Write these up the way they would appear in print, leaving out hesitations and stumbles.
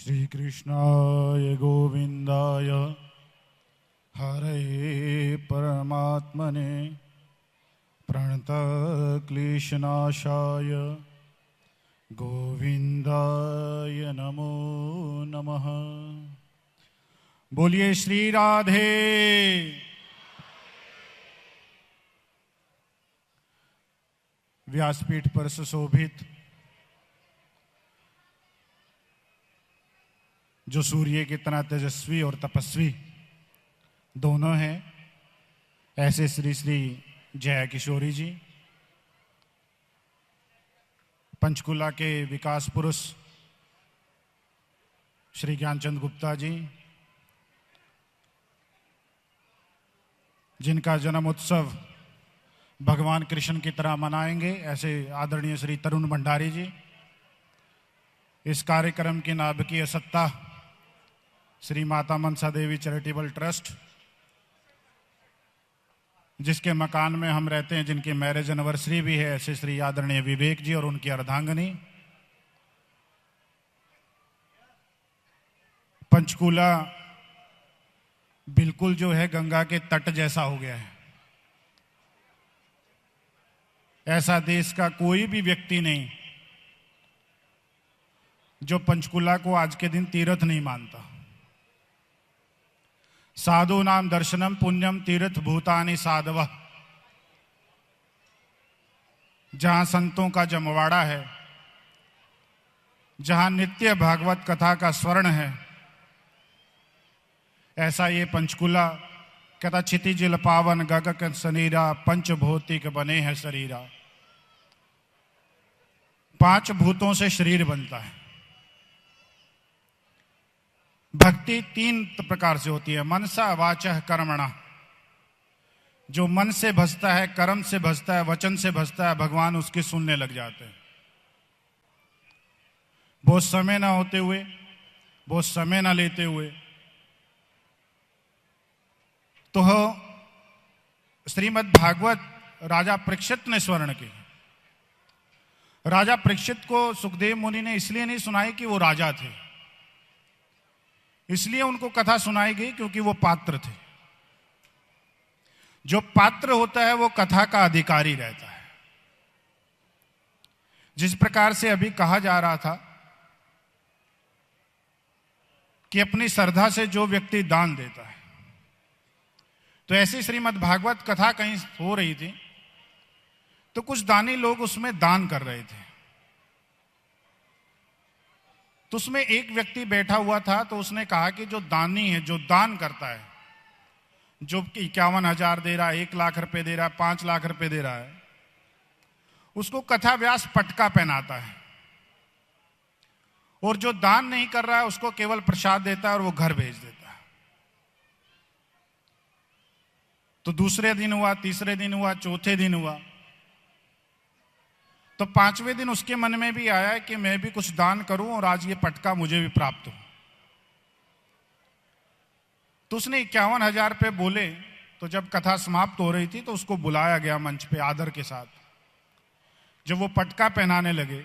श्रीकृष्णाय गोविंदाय हरे परमात्मने प्रणतक्लेशनाशाय गोविंदाय नमो नमः। बोलिए श्री राधे। व्यासपीठ पर सुशोभित जो सूर्य की तरह तेजस्वी और तपस्वी दोनों हैं, ऐसे श्री श्री जया किशोरी जी, पंचकुला के विकास पुरुष श्री ज्ञानचंद गुप्ता जी, जिनका जन्म उत्सव भगवान कृष्ण की तरह मनाएंगे, ऐसे आदरणीय श्री तरुण भंडारी जी, इस कार्यक्रम की नाभिकीय सत्ता श्री माता मनसा देवी चैरिटेबल ट्रस्ट, जिसके मकान में हम रहते हैं, जिनकी मैरिज एनिवर्सरी भी है, ऐसे श्री आदरणीय विवेक जी और उनकी अर्धांगिनी। पंचकूला बिल्कुल जो है गंगा के तट जैसा हो गया है। ऐसा देश का कोई भी व्यक्ति नहीं जो पंचकूला को आज के दिन तीर्थ नहीं मानता। साधु नाम दर्शनम पुण्यम तीर्थ भूतानि साधव, जहां संतों का जमवाड़ा है, जहां नित्य भागवत कथा का स्वर्ण है, ऐसा ये पंचकूला कहता क्षितिजिल पावन गगक शरीरा पंचभौतिक बने हैं शरीरा। 5 भूतों से शरीर बनता है। भक्ति 3 प्रकार से होती है, मनसा वाचः कर्मणा। जो मन से भजता है, कर्म से भजता है, वचन से भजता है, भगवान उसकी सुनने लग जाते हैं। बहुत समय ना होते हुए, बहुत समय ना लेते हुए, तो श्रीमद् भागवत राजा परीक्षित ने स्वर्ण की। राजा परीक्षित को सुखदेव मुनि ने इसलिए नहीं सुनाई कि वो राजा थे, इसलिए उनको कथा सुनाई गई क्योंकि वो पात्र थे। जो पात्र होता है वो कथा का अधिकारी रहता है। जिस प्रकार से अभी कहा जा रहा था कि अपनी श्रद्धा से जो व्यक्ति दान देता है, तो ऐसी श्रीमद् भागवत कथा कहीं हो रही थी, तो कुछ दानी लोग उसमें दान कर रहे थे। तो उसमें एक व्यक्ति बैठा हुआ था, तो उसने कहा कि जो दानी है, जो दान करता है, जो 51,000 दे रहा है, 1 लाख रुपए दे रहा है, 5 लाख रुपए दे रहा है, उसको कथा व्यास पटका पहनाता है, और जो दान नहीं कर रहा है उसको केवल प्रसाद देता है और वो घर भेज देता है। तो दूसरे दिन हुआ, तीसरे दिन हुआ, चौथे दिन हुआ, तो 5वें दिन उसके मन में भी आया कि मैं भी कुछ दान करूं और आज ये पटका मुझे भी प्राप्त हो। तो उसने 51,000 रुपये बोले। तो जब कथा समाप्त हो रही थी तो उसको बुलाया गया मंच पे आदर के साथ। जब वो पटका पहनाने लगे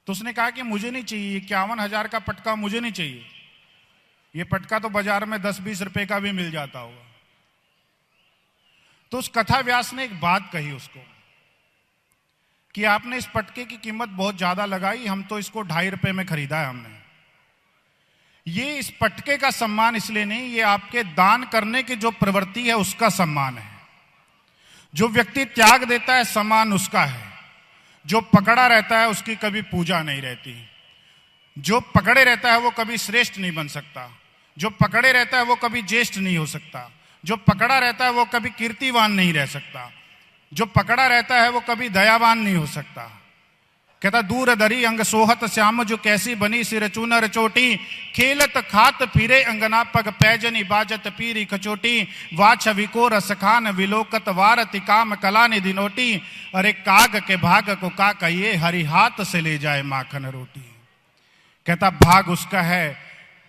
तो उसने कहा कि मुझे नहीं चाहिए, 51,000 का पटका मुझे नहीं चाहिए, ये पटका तो बाजार में 10-20 रुपए का भी मिल जाता होगा। तो उस कथा व्यास ने एक बात कही उसको कि आपने इस पटके की कीमत बहुत ज्यादा लगाई, हम तो इसको 2.5 रुपए में खरीदा है हमने। ये इस पटके का सम्मान इसलिए नहीं, ये आपके दान करने की जो प्रवृत्ति है उसका सम्मान है। जो व्यक्ति त्याग देता है सम्मान उसका है। जो पकड़ा रहता है उसकी कभी पूजा नहीं रहती। जो पकड़े रहता है वो कभी श्रेष्ठ नहीं बन सकता। जो पकड़े रहता है वो कभी ज्येष्ठ नहीं हो सकता। जो पकड़ा रहता है वो कभी कीर्तिवान नहीं रह सकता। जो पकड़ा रहता है वो कभी दयावान नहीं हो सकता। कहता दूर दरी अंग सोहत श्याम, जो कैसी बनी सिर चूनर चोटी, खेलत खात फिरे अंगना पग पैजनी बाजत पीरी खचोटी, वाछ विकोर सखान विलोकत वारति काम कला निधि नोटी, अरे काग के भाग को का कहिए, हरि हाथ से ले जाए माखन रोटी। कहता भाग उसका है,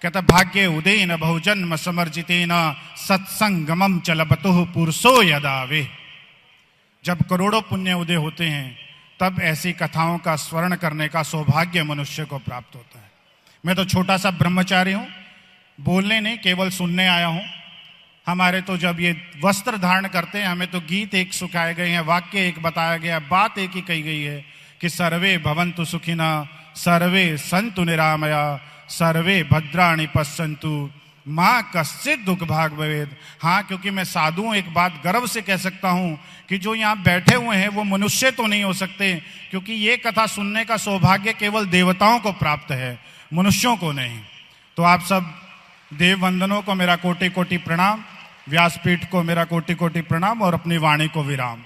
कहता भाग्य उदयन बहुजन्म समर्जितेन सत्संगमम चलबतुः पुरुषो यदावे। जब करोड़ों पुण्य उदय होते हैं तब ऐसी कथाओं का स्मरण करने का सौभाग्य मनुष्य को प्राप्त होता है। मैं तो छोटा सा ब्रह्मचारी हूं, बोलने नहीं केवल सुनने आया हूं। हमारे तो जब ये वस्त्र धारण करते हैं, हमें तो गीत एक सुखाए गए हैं, वाक्य एक बताया गया, बात एक ही कही गई है कि सर्वे भवन्तु सुखिनः, सर्वे सन्तु निरामया, सर्वे भद्राणि पश्यन्तु, माँ कश्चित् दुख भाग भवेत्। हाँ, क्योंकि मैं साधु हूं, एक बात गर्व से कह सकता हूं कि जो यहाँ बैठे हुए हैं वो मनुष्य तो नहीं हो सकते, क्योंकि ये कथा सुनने का सौभाग्य केवल देवताओं को प्राप्त है, मनुष्यों को नहीं। तो आप सब देव वंदनों को मेरा कोटि कोटि प्रणाम, व्यासपीठ को मेरा कोटि कोटि प्रणाम और अपनी वाणी को विराम।